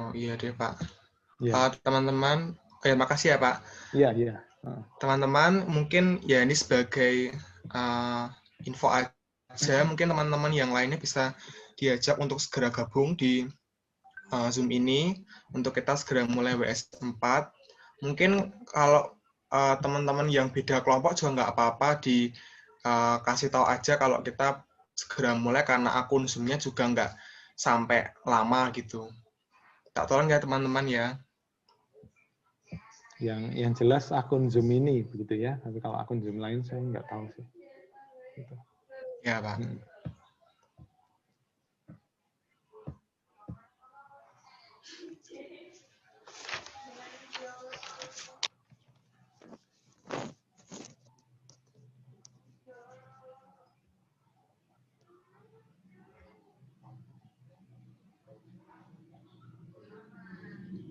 Oh iya deh Pak. Ya, Teman-teman, makasih ya Pak. iya, iya. Teman-teman, mungkin ya ini sebagai info aja, mungkin teman-teman yang lainnya bisa diajak untuk segera gabung di Zoom ini, untuk kita segera mulai WS 4. Mungkin kalau teman-teman yang beda kelompok juga nggak apa-apa, dikasih tahu aja kalau kita segera mulai, karena akun Zoom-nya juga nggak sampai lama gitu. Tak tolong ya teman-teman ya. Yang jelas akun Zoom ini begitu ya. Tapi kalau akun Zoom lain saya nggak tahu sih. Gitu. Ya Pak.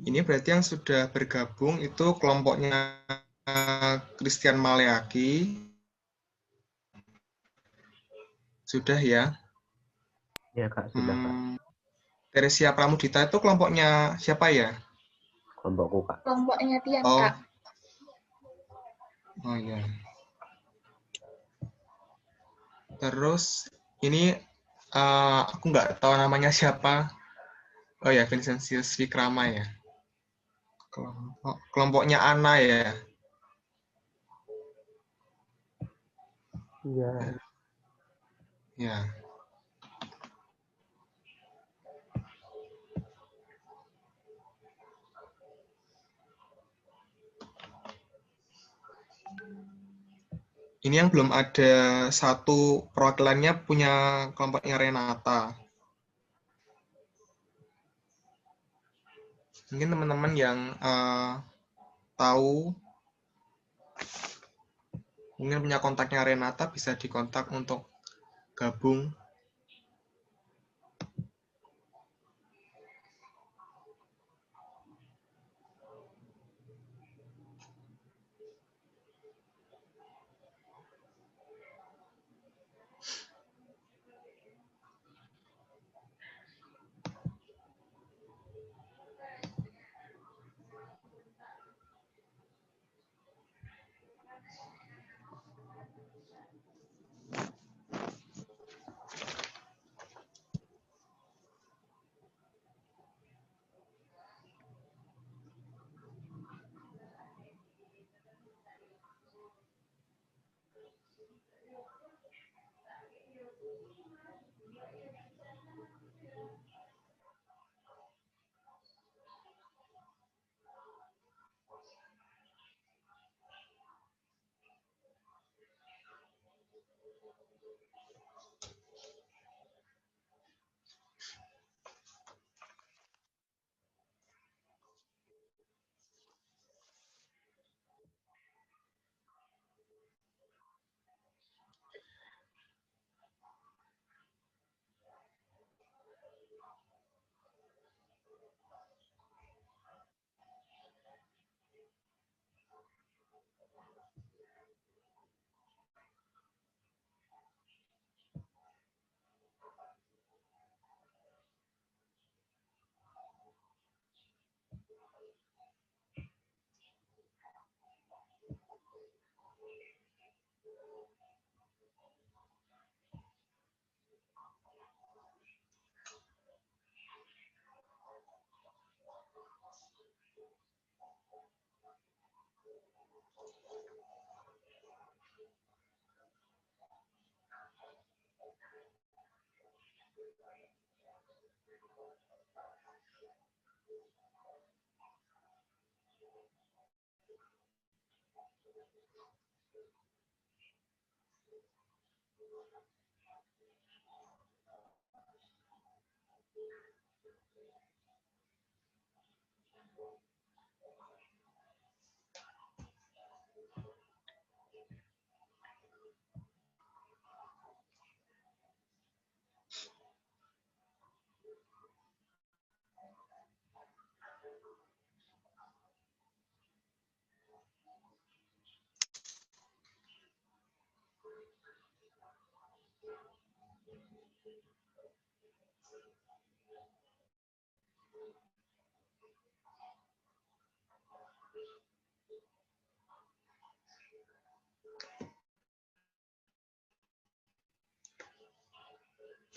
Ini berarti yang sudah bergabung itu kelompoknya Christian Maleaki. Sudah ya? Ya Kak, sudah Kak. Teresia Pramudita itu kelompoknya siapa ya? Kelompokku Kak. Kelompoknya Tian, Oh. Kak. Oh ya. Terus ini aku nggak tahu namanya siapa. Oh ya, Vincentius Vikrama ya. Kelompoknya Ana ya. Iya. Ya. Ini yang belum ada satu perwakilannya punya kelompoknya Renata. Mungkin teman-teman yang tahu, mungkin punya kontaknya Renata, bisa dikontak untuk gabung.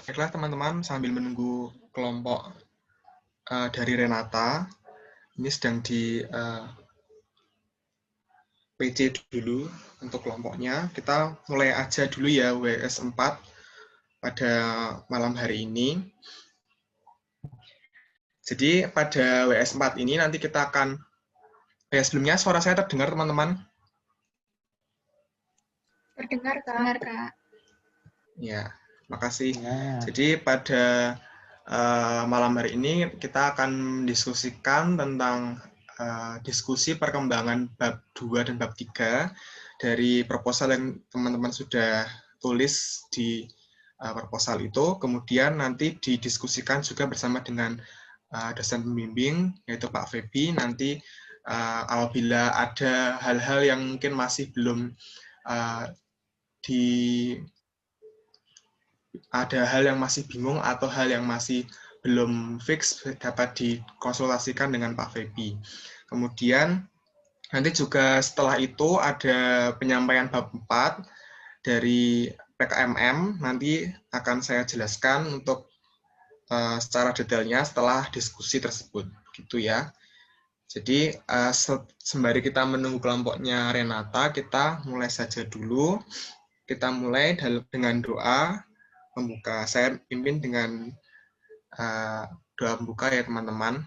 Baiklah teman-teman, sambil menunggu kelompok dari Renata, ini sedang di PC dulu untuk kelompoknya. Kita mulai aja dulu ya WS 4 pada malam hari ini. Jadi pada WS 4 ini nanti kita akan, sebelumnya suara saya terdengar teman-teman? Terdengar, Kak. Ya, makasih. Ya. Jadi pada malam hari ini kita akan mendiskusikan tentang diskusi perkembangan bab 2 dan bab 3 dari proposal yang teman-teman sudah tulis di proposal itu, kemudian nanti didiskusikan juga bersama dengan dosen pembimbing, yaitu Pak Febi. Nanti apabila ada hal-hal yang mungkin masih belum ada hal yang masih bingung atau hal yang masih belum fix dapat dikonsultasikan dengan Pak Febi. Kemudian nanti juga setelah itu ada penyampaian bab 4 dari PKMM, nanti akan saya jelaskan untuk secara detailnya setelah diskusi tersebut, gitu ya. Jadi sembari kita menunggu kelompoknya Renata, kita mulai saja dulu. Kita mulai dengan doa pembuka. Saya pimpin dengan doa pembuka ya teman-teman.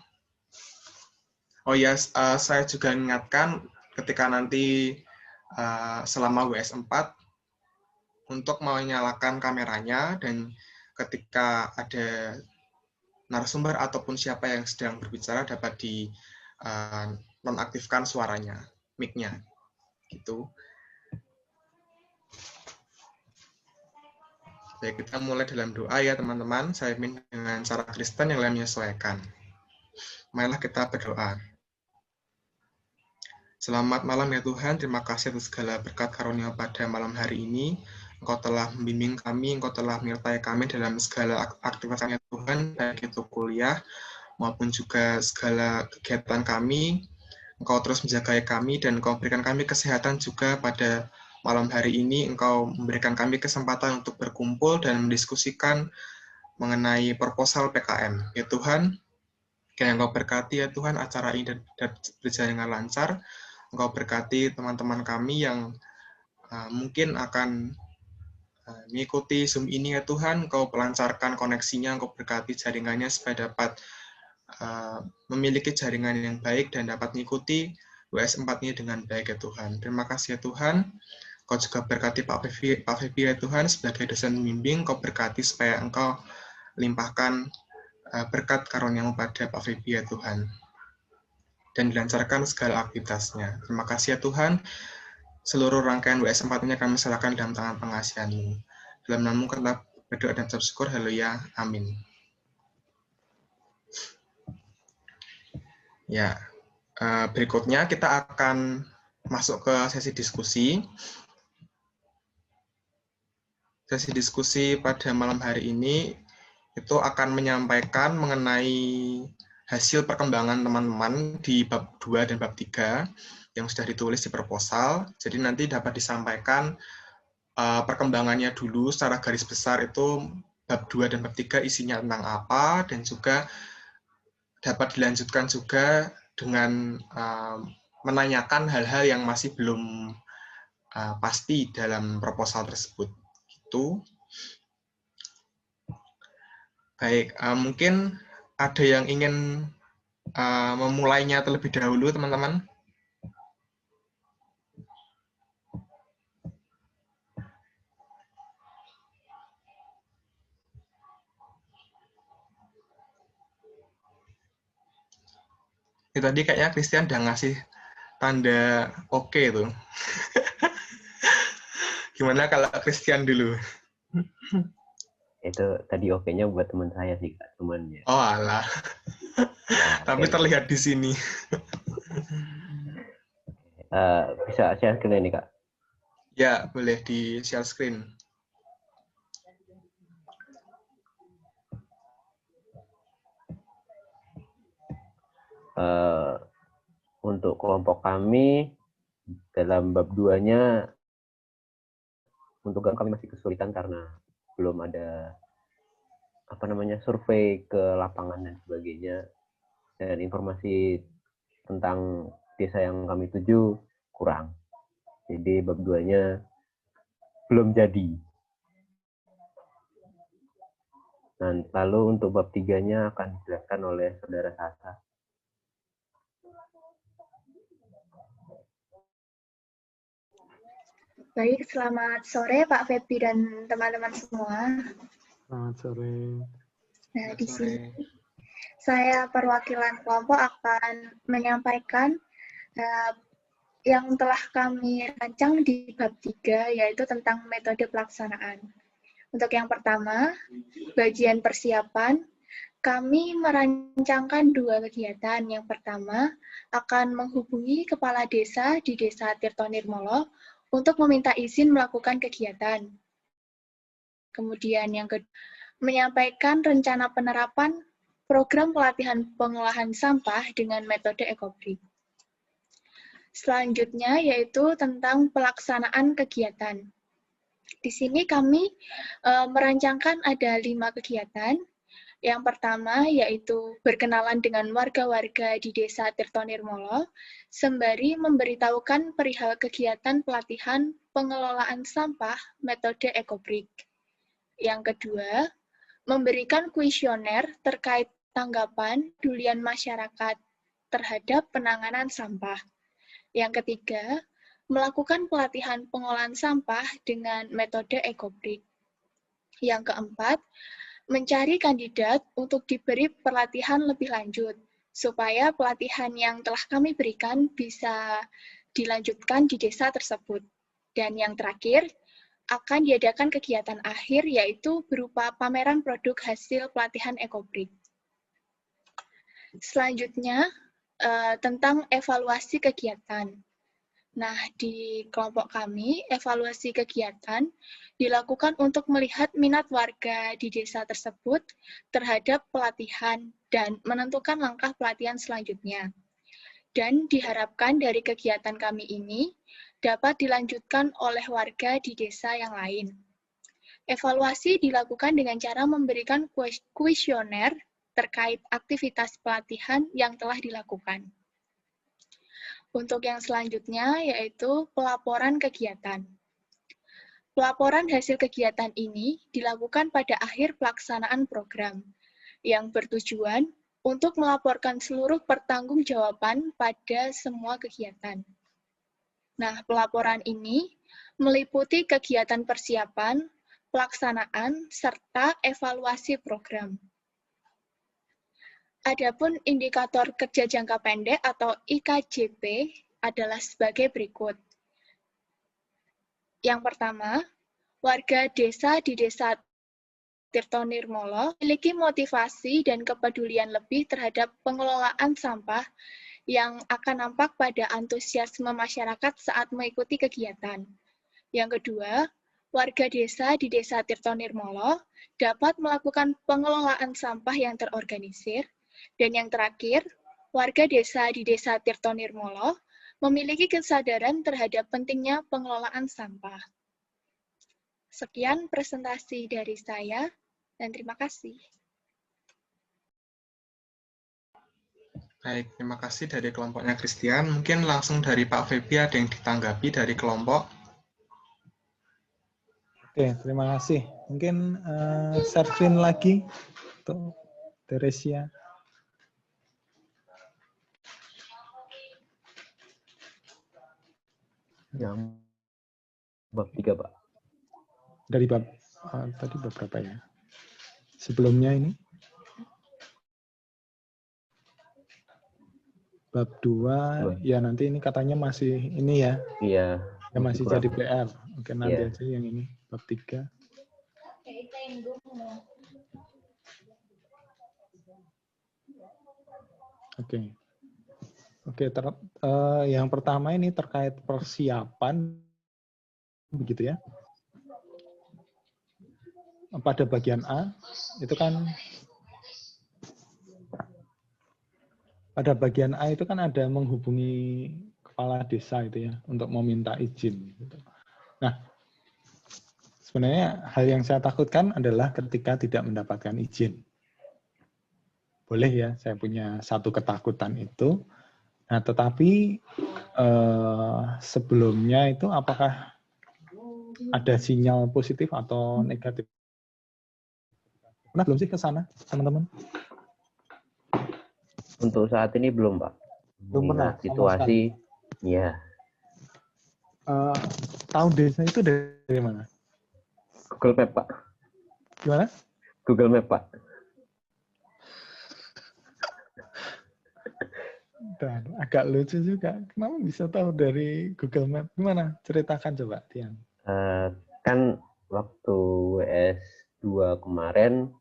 Oh ya, saya juga ingatkan ketika nanti selama WS 4 untuk menyalakan kameranya, dan ketika ada narasumber ataupun siapa yang sedang berbicara dapat di nonaktifkan suaranya, mic-nya, gitu. Baik, kita mulai dalam doa ya teman-teman. Saya pimpin dengan cara Kristen yang lain menyesuaikan. Marilah kita berdoa. Selamat malam ya Tuhan, terima kasih atas segala berkat karunia pada malam hari ini. Engkau telah membimbing kami, Engkau telah menyertai kami dalam segala aktivitas kami Tuhan, baik itu kuliah maupun juga segala kegiatan kami. Engkau terus menjaga kami dan Engkau berikan kami kesehatan juga pada malam hari ini. Engkau memberikan kami kesempatan untuk berkumpul dan mendiskusikan mengenai proposal PKM. Ya Tuhan, kiranya Engkau berkati ya Tuhan acara ini dan berjalan dengan lancar. Engkau berkati teman-teman kami yang mungkin akan mengikuti Zoom ini ya Tuhan. Engkau pelancarkan koneksinya, Engkau berkati jaringannya supaya dapat memiliki jaringan yang baik dan dapat mengikuti WS 4 ini dengan baik ya Tuhan. Terima kasih ya Tuhan. Engkau juga berkati Pak Febi ya Tuhan sebagai dosen pembimbing. Engkau berkati supaya Engkau limpahkan berkat karunia-Mu pada Pak Febi ya Tuhan, dan dilancarkan segala aktivitasnya. Terima kasih ya Tuhan. Seluruh rangkaian WS 4 ini kami serahkan dalam tangan pengasihan-Mu. Dalam nama-Mu kita berdoa dan bersyukur. Haleluya. Amin. Ya, berikutnya kita akan masuk ke sesi diskusi. Sesi diskusi pada malam hari ini itu akan menyampaikan mengenai hasil perkembangan teman-teman di bab 2 dan bab 3 yang sudah ditulis di proposal. Jadi nanti dapat disampaikan perkembangannya dulu secara garis besar, itu bab 2 dan bab 3 isinya tentang apa, dan juga dapat dilanjutkan juga dengan menanyakan hal-hal yang masih belum pasti dalam proposal tersebut. Gitu. Baik, mungkin ada yang ingin memulainya terlebih dahulu, teman-teman? Ini tadi kayaknya Christian udah ngasih tanda oke tuh. Gimana kalau Christian dulu? Itu tadi oke-nya buat teman saya sih, Kak. Cuman ya. Oh alah. Ya, Tapi oke. terlihat di sini. Bisa share screen ini, Kak? Ya, boleh di share screen. Untuk kelompok kami, dalam bab 2-nya, untuk kami masih kesulitan karena belum ada survei ke lapangan dan sebagainya, dan informasi tentang desa yang kami tuju kurang. Jadi bab 2-nya belum jadi. Nah, lalu untuk bab 3-nya akan dijelaskan oleh Saudara Sasa. Baik, selamat sore Pak Febri dan teman-teman semua. Selamat sore. Nah, di sini saya perwakilan kelompok akan menyampaikan yang telah kami rancang di bab 3, yaitu tentang metode pelaksanaan. Untuk yang pertama, bagian persiapan, kami merancangkan 2 kegiatan. Yang pertama, akan menghubungi kepala desa di Desa Tirtonirmolo untuk meminta izin melakukan kegiatan. Kemudian yang kedua, menyampaikan rencana penerapan program pelatihan pengolahan sampah dengan metode ekobrik. Selanjutnya yaitu tentang pelaksanaan kegiatan. Di sini kami merancangkan ada 5 kegiatan. Yang pertama yaitu berkenalan dengan warga-warga di Desa Tirtonirmolo, sembari memberitahukan perihal kegiatan pelatihan pengelolaan sampah metode ekobrik. Yang kedua, memberikan kuesioner terkait tanggapan pedulian masyarakat terhadap penanganan sampah. Yang ketiga, melakukan pelatihan pengolahan sampah dengan metode ekobrik. Yang keempat, mencari kandidat untuk diberi pelatihan lebih lanjut, supaya pelatihan yang telah kami berikan bisa dilanjutkan di desa tersebut. Dan yang terakhir, akan diadakan kegiatan akhir, yaitu berupa pameran produk hasil pelatihan ekobrik. Selanjutnya, tentang evaluasi kegiatan. Nah, di kelompok kami, evaluasi kegiatan dilakukan untuk melihat minat warga di desa tersebut terhadap pelatihan dan menentukan langkah pelatihan selanjutnya. Dan diharapkan dari kegiatan kami ini dapat dilanjutkan oleh warga di desa yang lain. Evaluasi dilakukan dengan cara memberikan kuesioner terkait aktivitas pelatihan yang telah dilakukan. Untuk yang selanjutnya yaitu pelaporan kegiatan. Pelaporan hasil kegiatan ini dilakukan pada akhir pelaksanaan program, yang bertujuan untuk melaporkan seluruh pertanggungjawaban pada semua kegiatan. Nah, pelaporan ini meliputi kegiatan persiapan, pelaksanaan, serta evaluasi program. Adapun indikator kerja jangka pendek atau IKJP adalah sebagai berikut. Yang pertama, warga desa di Desa Tirtonirmolo memiliki motivasi dan kepedulian lebih terhadap pengelolaan sampah yang akan nampak pada antusiasme masyarakat saat mengikuti kegiatan. Yang kedua, warga desa di Desa Tirtonirmolo dapat melakukan pengelolaan sampah yang terorganisir. Dan yang terakhir, warga desa di Desa Tirtonirmolo memiliki kesadaran terhadap pentingnya pengelolaan sampah. Sekian presentasi dari saya, dan terima kasih. Baik, terima kasih dari kelompoknya Christian. Mungkin langsung dari Pak Febi ada yang ditanggapi dari kelompok. Oke, terima kasih. Mungkin share screen lagi untuk Teresia. Yang bab 3, Pak. Dari bab tadi bab berapa ya? Sebelumnya ini bab 2 ya, nanti ini katanya masih ini ya. Iya. Ya masih kurang. jadi PR. Oke, nanti Iya. aja yang ini bab 3. Oke. Oke, yang pertama ini terkait persiapan, begitu ya. Pada bagian A, itu kan pada bagian A itu kan ada menghubungi kepala desa itu ya, untuk meminta izin. Nah, sebenarnya hal yang saya takutkan adalah ketika tidak mendapatkan izin. Boleh ya, saya punya satu ketakutan itu. Nah, tetapi sebelumnya itu apakah ada sinyal positif atau negatif? Pernah belum sih ke sana, teman-teman? Untuk saat ini belum, Pak. Belum pernah, Mengingat sama sekali. situasi, ya. Tahu desa itu dari mana? Google Map, Pak. Gimana? Google Map, Pak. Dan agak lucu juga. Kenapa bisa tahu dari Google Map? Gimana? Ceritakan coba, Tian. Kan waktu WS2 kemarin,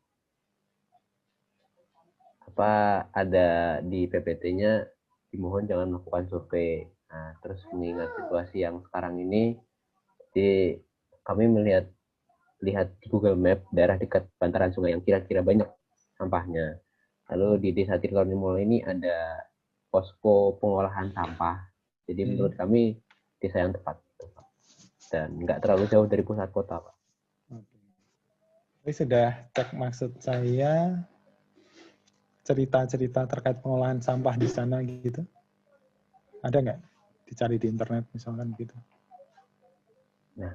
ada di PPT-nya dimohon jangan melakukan survei. Nah, terus mengingat situasi yang sekarang ini, jadi kami lihat di Google Map daerah dekat bantaran sungai yang kira-kira banyak sampahnya. Lalu di Desa Tirtonimul ini ada posko pengolahan sampah. Jadi menurut kami desa yang tepat. Dan nggak terlalu jauh dari pusat kota, Pak. Oke. Ini sudah cek maksud saya cerita-cerita terkait pengolahan sampah di sana gitu? Ada nggak? Dicari di internet misalkan gitu. Nah,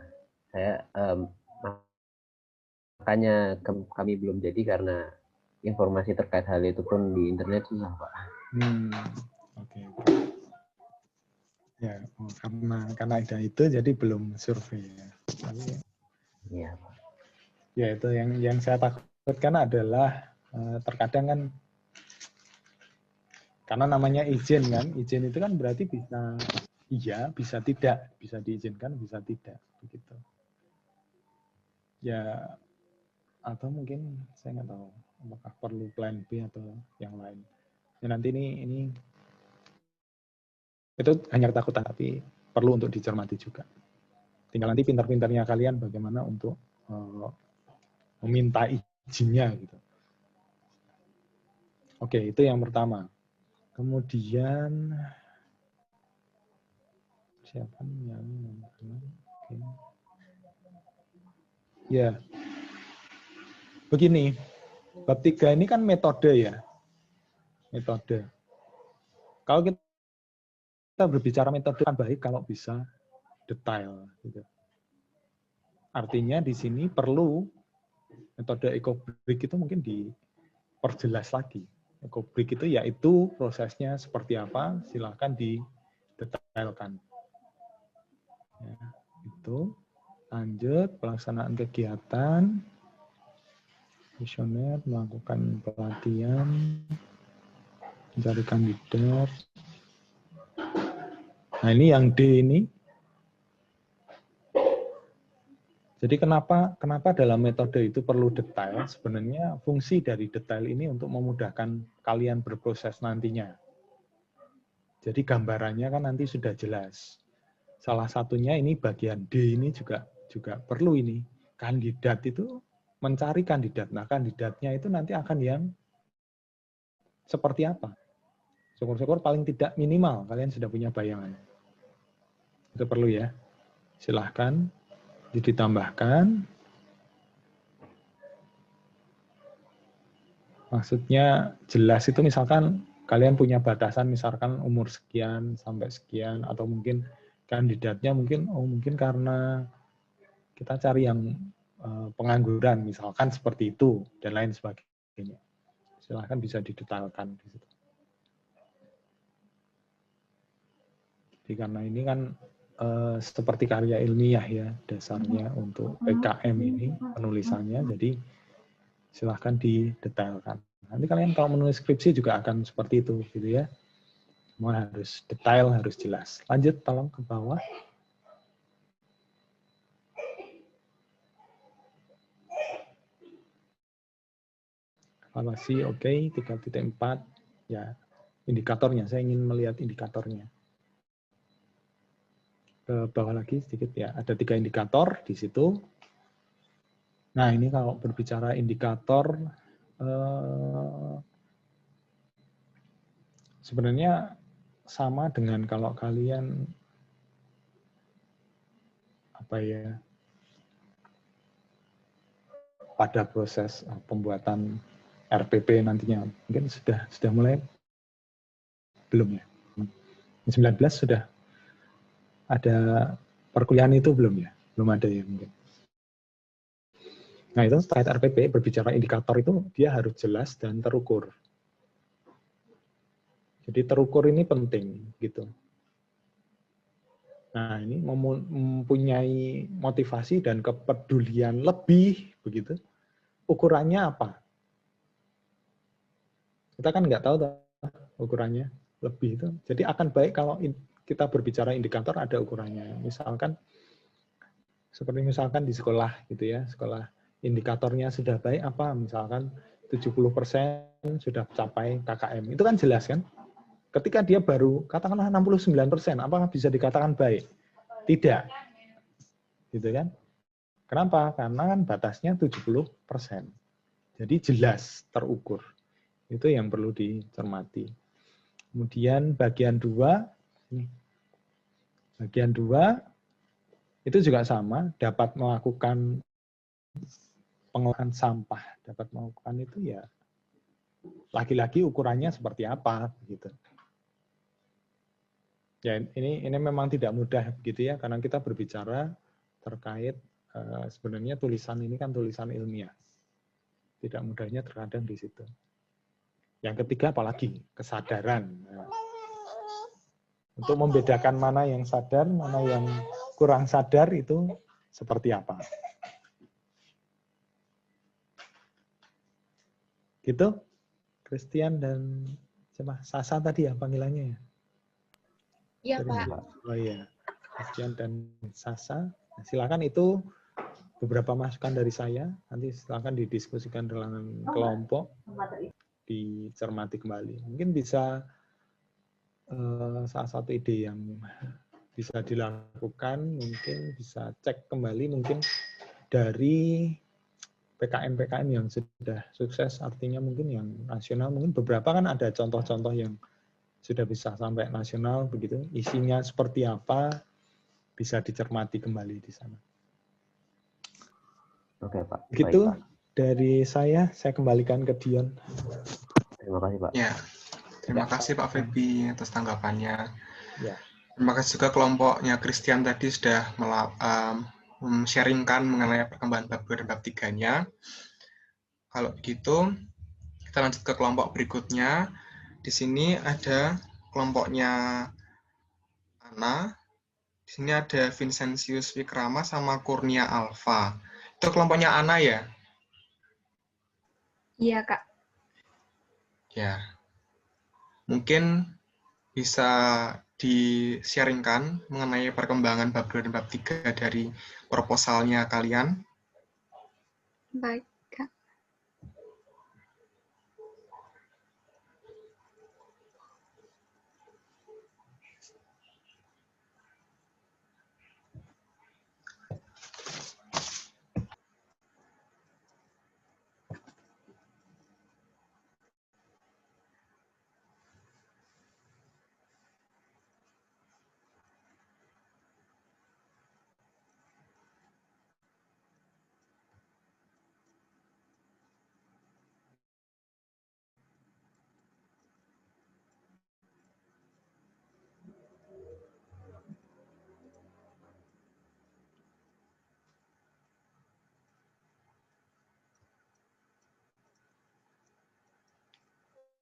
saya makanya kami belum jadi karena informasi terkait hal itu pun di internet susah, Pak. Oke. Ya, karena ada itu jadi belum survei ya. Iya, Pak. Ya itu yang saya takutkan adalah terkadang kan karena namanya izin kan, izin itu kan berarti bisa iya, bisa tidak, bisa diizinkan, bisa tidak, begitu. Ya, atau mungkin saya nggak tahu apakah perlu plan B atau yang lain. Ya nanti ini itu hanya ketakutan, tapi perlu untuk dicermati juga. Tinggal nanti pintar-pintarnya kalian bagaimana untuk meminta izinnya gitu. Oke, itu yang pertama. Kemudian siapa yang ya begini, bab 3 ini kan metode ya, metode. Kalau kita berbicara metode kan baik kalau bisa detail gitu. Artinya di sini perlu metode EcoBrick itu mungkin diperjelas lagi. EcoBrick itu yaitu prosesnya seperti apa, silakan didetailkan. Ya, itu lanjut pelaksanaan kegiatan, visioner melakukan pelatihan, mencari kandidat. Nah ini yang D ini. Jadi kenapa dalam metode itu perlu detail? Sebenarnya fungsi dari detail ini untuk memudahkan kalian berproses nantinya. Jadi gambarannya kan nanti sudah jelas. Salah satunya ini bagian D ini juga perlu ini. Kandidat itu mencari kandidat. Nah kandidatnya itu nanti akan yang seperti apa? Syukur-syukur paling tidak minimal kalian sudah punya bayangan. Itu perlu ya. Silahkan ditambahkan. Maksudnya jelas itu misalkan kalian punya batasan misalkan umur sekian sampai sekian atau mungkin kandidatnya mungkin karena kita cari yang pengangguran misalkan seperti itu dan lain sebagainya. Silahkan bisa didetailkan di situ. Jadi karena ini kan seperti karya ilmiah ya dasarnya untuk PKM ini penulisannya, jadi silahkan didetailkan. Nanti kalian kalau menulis skripsi juga akan seperti itu, gitu ya. Semua harus detail, harus jelas. Lanjut, tolong ke bawah. Evaluasi, oke, 3.4. Ya, indikatornya. Saya ingin melihat indikatornya. Ke bawah lagi sedikit ya. Ada 3 indikator di situ. Nah, ini kalau berbicara indikator, sebenarnya sama dengan kalau kalian apa ya pada proses pembuatan RPP nantinya. Mungkin sudah mulai belum ya? 19 sudah ada perkuliahan itu belum ya? Belum ada ya mungkin. Nah itu terkait RPP, berbicara indikator itu dia harus jelas dan terukur. Jadi terukur ini penting gitu. Nah ini mempunyai motivasi dan kepedulian lebih begitu. Ukurannya apa? Kita kan nggak tahu ukurannya lebih itu. Jadi akan baik kalau kita berbicara indikator ada ukurannya. Misalkan seperti misalkan di sekolah gitu ya, sekolah indikatornya sudah baik apa? Misalkan 70% sudah capai KKM. Itu kan jelas kan? Ketika dia baru katakanlah 69%, apakah bisa dikatakan baik? Tidak. Gitu kan? Kenapa? Karena kan batasnya 70%. Jadi jelas, terukur. Itu yang perlu dicermati. Kemudian bagian 2 itu juga sama, dapat melakukan pengolahan sampah, dapat melakukan itu ya lagi-lagi ukurannya seperti apa gitu. Ya ini memang tidak mudah gitu ya, karena kita berbicara terkait sebenarnya tulisan ini kan tulisan ilmiah. Tidak mudahnya terkadang di situ. Yang ketiga apalagi kesadaran. Untuk membedakan mana yang sadar, mana yang kurang sadar itu seperti apa. Gitu, Christian dan siapa? Sasa tadi ya panggilannya ya? Iya, Pak. Oh iya, Christian dan Sasa. Nah, silakan itu beberapa masukan dari saya. Nanti silakan didiskusikan dalam kelompok, dicermati kembali. Mungkin bisa salah satu ide yang bisa dilakukan, mungkin bisa cek kembali mungkin dari PKM yang sudah sukses, artinya mungkin yang nasional, mungkin beberapa kan ada contoh-contoh yang sudah bisa sampai nasional begitu, isinya seperti apa bisa dicermati kembali di sana. Oke Pak. Begitu baik, Pak. Dari saya kembalikan ke Dion. Terima kasih Pak. Ya, terima kasih Pak Feby atas tanggapannya. Ya. Terima kasih juga kelompoknya Christian tadi sudah sharingkan mengenai perkembangan bab 2 dan bab 3-nya. Kalau begitu, kita lanjut ke kelompok berikutnya. Di sini ada kelompoknya Ana. Di sini ada Vincentius Wikrama sama Kurnia Alfa. Itu kelompoknya Ana ya? Iya, Kak. Ya. Mungkin bisa di-sharingkan mengenai perkembangan bab 2 dan bab 3 dari proposalnya kalian. Baik, Kak.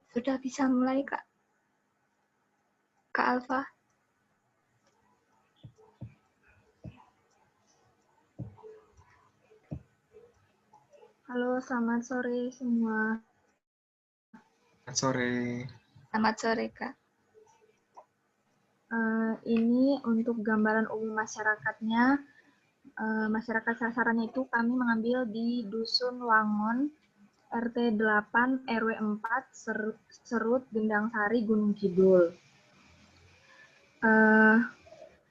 Sudah bisa mulai, Kak. Kak Alfa. Halo, selamat sore semua. Selamat sore. Selamat sore, Kak. Ini untuk gambaran umum masyarakatnya. Masyarakat sasarannya itu kami mengambil di Dusun Wangon, RT 8, RW 4, Serut, Gendang Sari, Gunung Kidul.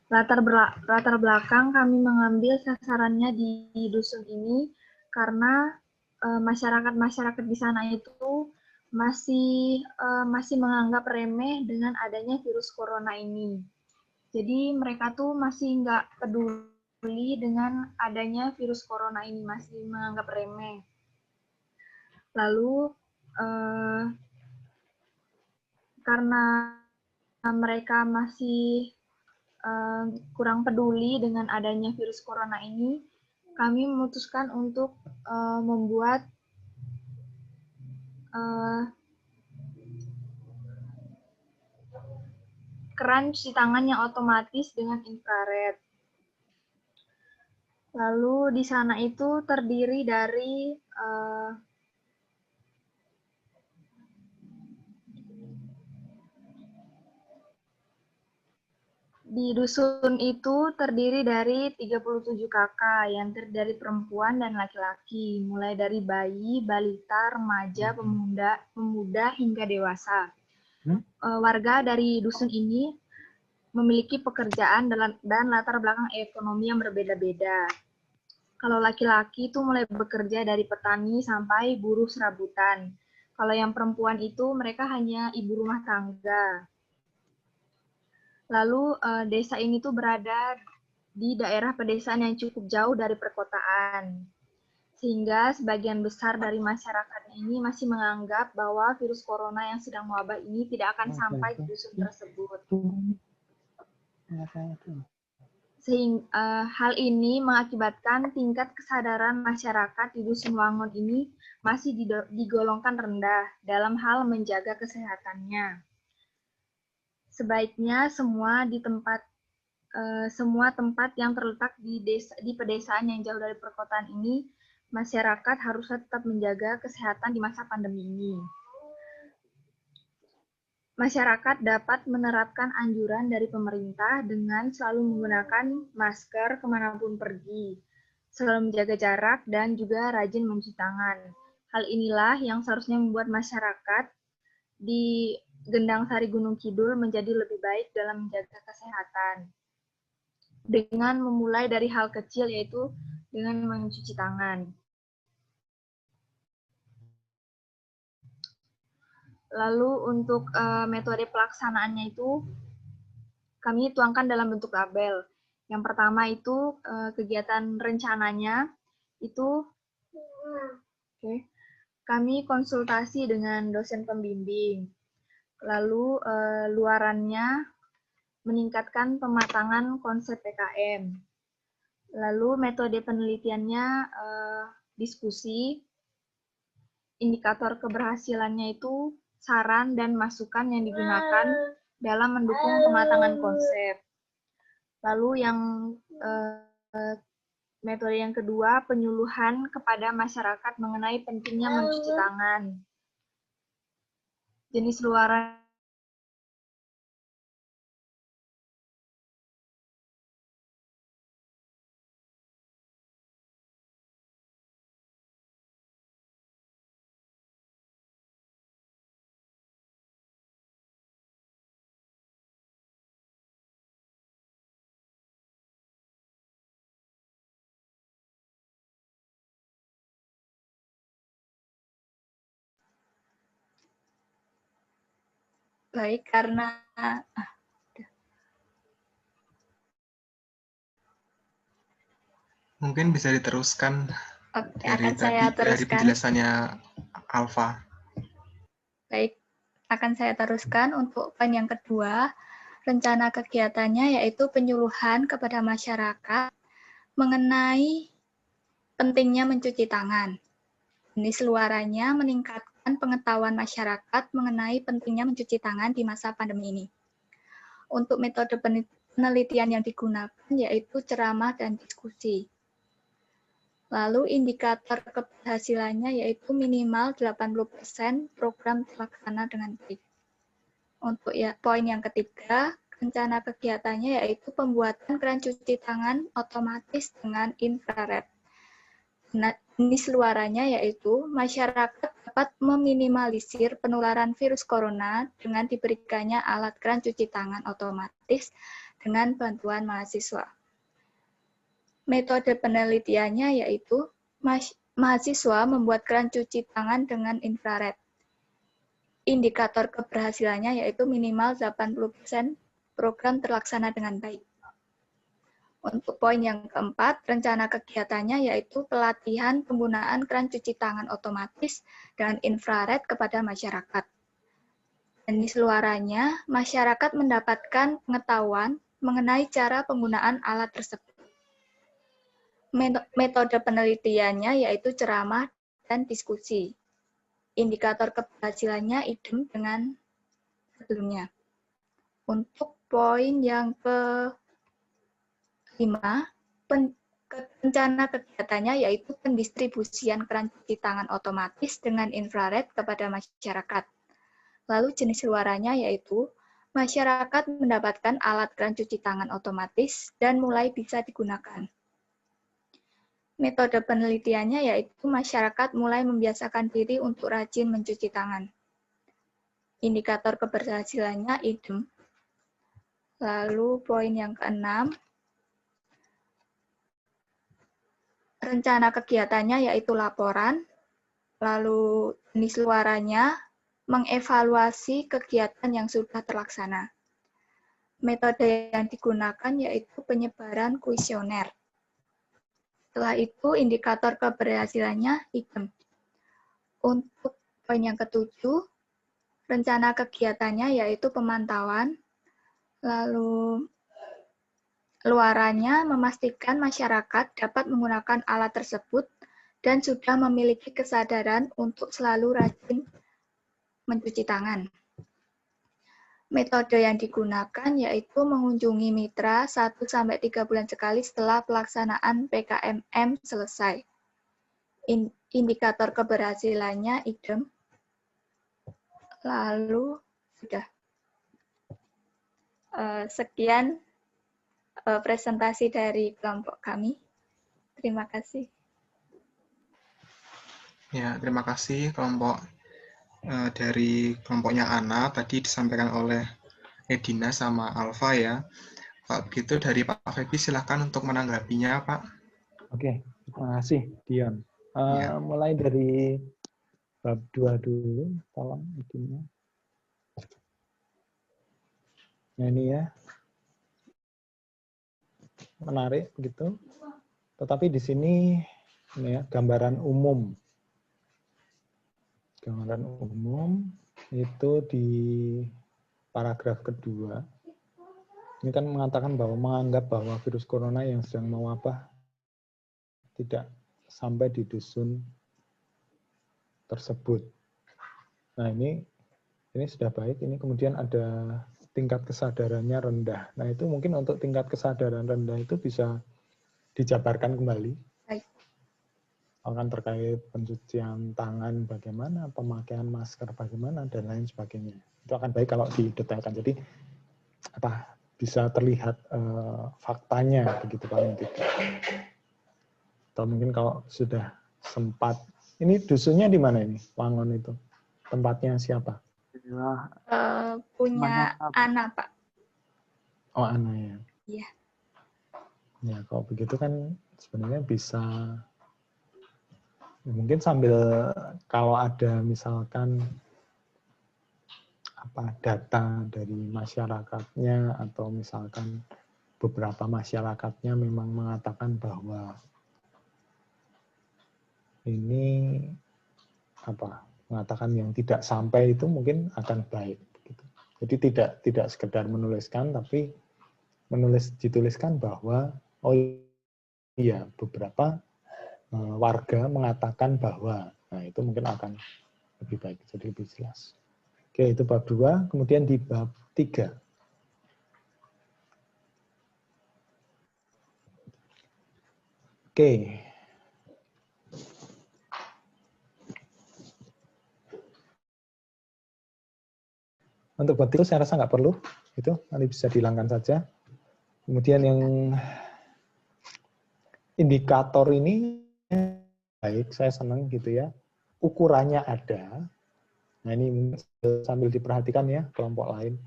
Latar belakang kami mengambil sasarannya di dusun ini karena masyarakat di sana itu masih menganggap remeh dengan adanya virus corona ini. Jadi mereka tuh masih nggak peduli dengan adanya virus corona ini, masih menganggap remeh. Lalu karena mereka masih kurang peduli dengan adanya virus corona ini, kami memutuskan untuk membuat keran cuci tangan yang otomatis dengan infrared. Lalu di sana itu terdiri dari di dusun itu terdiri dari 37 kakak yang terdiri dari perempuan dan laki-laki, mulai dari bayi, balita, remaja, pemuda hingga dewasa. Warga dari dusun ini memiliki pekerjaan dan latar belakang ekonomi yang berbeda-beda. Kalau laki-laki itu mulai bekerja dari petani sampai buruh serabutan. Kalau yang perempuan itu mereka hanya ibu rumah tangga. Lalu desa ini tuh berada di daerah pedesaan yang cukup jauh dari perkotaan. Sehingga sebagian besar dari masyarakat ini masih menganggap bahwa virus corona yang sedang mewabah ini tidak akan sampai di dusun tersebut. Hal ini mengakibatkan tingkat kesadaran masyarakat di Dusun Wangon ini masih digolongkan rendah dalam hal menjaga kesehatannya. Sebaiknya semua tempat yang terletak di pedesaan yang jauh dari perkotaan ini, masyarakat harus tetap menjaga kesehatan di masa pandemi ini. Masyarakat dapat menerapkan anjuran dari pemerintah dengan selalu menggunakan masker kemanapun pergi, selalu menjaga jarak, dan juga rajin mencuci tangan. Hal inilah yang seharusnya membuat masyarakat di Gendang Sari Gunung Kidul menjadi lebih baik dalam menjaga kesehatan. Dengan memulai dari hal kecil, yaitu dengan mencuci tangan. Lalu untuk metode pelaksanaannya itu kami tuangkan dalam bentuk tabel. Yang pertama itu kegiatan rencananya itu kami konsultasi dengan dosen pembimbing. Lalu luarannya meningkatkan pematangan konsep PKM. Lalu metode penelitiannya diskusi. Indikator keberhasilannya itu saran dan masukan yang digunakan dalam mendukung pematangan konsep. Lalu yang metode yang kedua, penyuluhan kepada masyarakat mengenai pentingnya mencuci tangan. Jenis luaran baik karena Mungkin bisa diteruskan dari penjelasannya Alfa. Baik, akan saya teruskan untuk poin yang kedua. Rencana kegiatannya yaitu penyuluhan kepada masyarakat mengenai pentingnya mencuci tangan. Jenis luarannya meningkatkan pengetahuan masyarakat mengenai pentingnya mencuci tangan di masa pandemi ini. Untuk metode penelitian yang digunakan yaitu ceramah dan diskusi. Lalu indikator keberhasilannya yaitu minimal 80% program terlaksana dengan baik. Untuk poin yang ketiga, rencana kegiatannya yaitu pembuatan keran cuci tangan otomatis dengan infrared. Jenis luarannya yaitu masyarakat dapat meminimalisir penularan virus corona dengan diberikannya alat keran cuci tangan otomatis dengan bantuan mahasiswa. Metode penelitiannya yaitu mahasiswa membuat keran cuci tangan dengan infrared. Indikator keberhasilannya yaitu minimal 80% program terlaksana dengan baik. Untuk poin yang keempat, rencana kegiatannya yaitu pelatihan penggunaan keran cuci tangan otomatis dan infrared kepada masyarakat. Jenis luarannya, masyarakat mendapatkan pengetahuan mengenai cara penggunaan alat tersebut. Metode penelitiannya yaitu ceramah dan diskusi. Indikator keberhasilannya idem dengan sebelumnya. Untuk poin yang kelima, rencana kegiatannya yaitu pendistribusian keran cuci tangan otomatis dengan infrared kepada masyarakat. Lalu jenis luarannya yaitu masyarakat mendapatkan alat keran cuci tangan otomatis dan mulai bisa digunakan. Metode penelitiannya yaitu masyarakat mulai membiasakan diri untuk rajin mencuci tangan. Indikator keberhasilannya idem. Lalu poin yang keenam, rencana kegiatannya yaitu laporan. Lalu jenis luarannya mengevaluasi kegiatan yang sudah terlaksana. Metode yang digunakan yaitu penyebaran kuesioner. Setelah itu, indikator keberhasilannya idem. Untuk poin yang ketujuh, rencana kegiatannya yaitu pemantauan, lalu luarannya memastikan masyarakat dapat menggunakan alat tersebut dan sudah memiliki kesadaran untuk selalu rajin mencuci tangan. Metode yang digunakan yaitu mengunjungi mitra 1-3 bulan sekali setelah pelaksanaan PKMM selesai. Indikator keberhasilannya idem. Lalu sudah. Sekian presentasi dari kelompok kami. Terima kasih. Ya, terima kasih kelompok dari kelompoknya Ana tadi disampaikan oleh Edina sama Alfa ya. Pak, begitu dari Pak Febi silahkan untuk menanggapinya, Pak. Oke, terima kasih Dion. Ya. Mulai dari bab 2 dulu, tolong Edina. Nah ini ya, menarik begitu. Tetapi di sini ini ya, gambaran umum. Gambaran umum itu di paragraf kedua. Ini kan mengatakan bahwa menganggap bahwa virus corona yang sedang mewabah tidak sampai di dusun tersebut. Nah ini sudah baik. Ini kemudian ada tingkat kesadarannya rendah. Nah itu mungkin untuk tingkat kesadaran rendah itu bisa dijabarkan kembali. Baik. Akan terkait pencucian tangan bagaimana, pemakaian masker bagaimana, dan lain sebagainya. Itu akan baik kalau didetailkan. Jadi bisa terlihat faktanya begitu paling tidak. Atau mungkin kalau sudah sempat, ini dusunnya di mana ini, Wangon itu? Tempatnya siapa? Punya Ana, Pak. Oh, Ana ya. Iya. Ya, kalau begitu kan sebenarnya bisa, mungkin sambil kalau ada misalkan data dari masyarakatnya atau misalkan beberapa masyarakatnya memang mengatakan bahwa ini mengatakan yang tidak sampai itu mungkin akan baik. Gitu. Jadi tidak sekedar menuliskan, tapi dituliskan bahwa oh iya beberapa warga mengatakan bahwa, nah itu mungkin akan lebih baik, jadi lebih jelas. Oke, itu bab 2, kemudian di bab 3. Oke. Untuk bab itu saya rasa nggak perlu, itu nanti bisa dihilangkan saja. Kemudian yang indikator ini baik, saya senang gitu ya. Ukurannya ada. Nah ini sambil diperhatikan ya kelompok lain.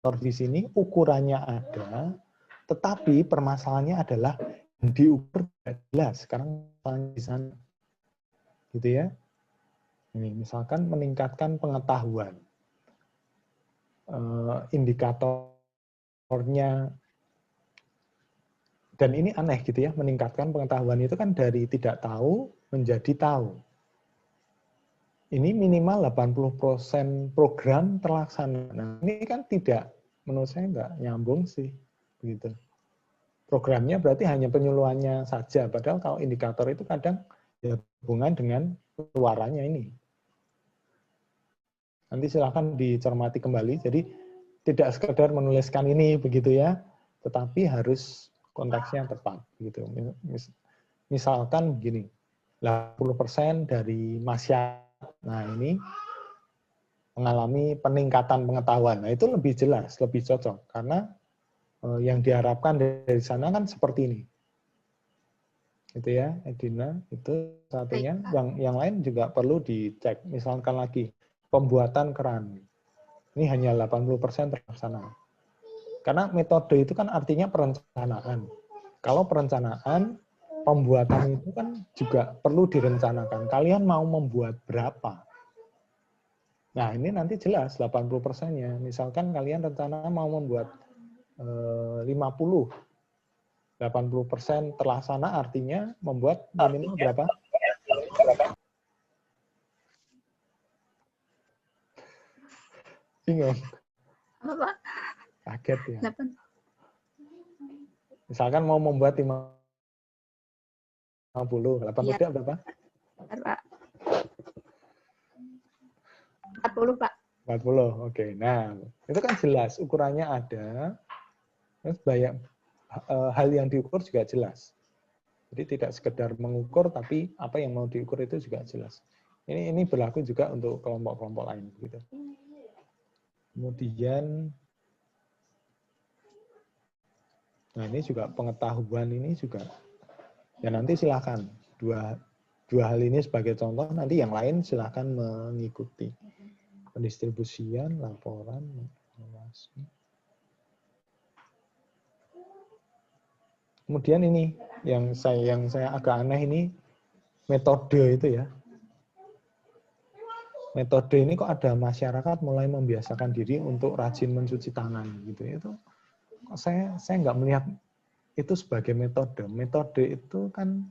Di sini ukurannya ada, tetapi permasalahannya adalah diukur tidak jelas. Sekarang di sana, gitu ya. Ini misalkan meningkatkan pengetahuan. Indikatornya Dan ini aneh gitu ya, meningkatkan pengetahuan itu kan dari tidak tahu menjadi tahu. Ini minimal 80% program terlaksana. Nah, ini kan tidak, menurut saya nggak nyambung sih. Begitu. Programnya berarti hanya penyuluhannya saja, padahal kalau indikator itu kadang ya hubungan dengan suaranya ini. Nanti silakan dicermati kembali. Jadi tidak sekedar menuliskan ini begitu ya, tetapi harus konteksnya tepat gitu. Misalkan begini, 80% dari masyarakat, nah ini mengalami peningkatan pengetahuan. Nah itu lebih jelas, lebih cocok karena yang diharapkan dari sana kan seperti ini. Itu ya, Edina, itu satunya. Yang lain juga perlu dicek. Misalkan lagi pembuatan keran. Ini hanya 80% terlaksana. Karena metode itu kan artinya perencanaan. Kalau perencanaan, pembuatan itu kan juga perlu direncanakan. Kalian mau membuat berapa? Nah, ini nanti jelas 80%-nya. Misalkan kalian rencana mau membuat 50. 80% terlaksana artinya membuat minimal berapa? Bingung. Apa, Pak? Kaget ya. 8. Misalkan mau membuat 50, 80 Iya. berapa? Bentar, Pak. 40, Pak. 40, oke. Nah, itu kan jelas, ukurannya ada. Terus banyak hal yang diukur juga jelas. Jadi tidak sekedar mengukur, tapi apa yang mau diukur itu juga jelas. Ini berlaku juga untuk kelompok-kelompok lain. Gitu. Kemudian, nah ini juga pengetahuan ini juga. Ya nanti silakan dua hal ini sebagai contoh. Nanti yang lain silakan mengikuti. Pendistribusian, laporan, evaluasi. Kemudian ini yang saya agak aneh ini metode itu ya. Metode ini kok ada masyarakat mulai membiasakan diri untuk rajin mencuci tangan gitu. Itu kok saya nggak melihat itu sebagai metode. Metode itu kan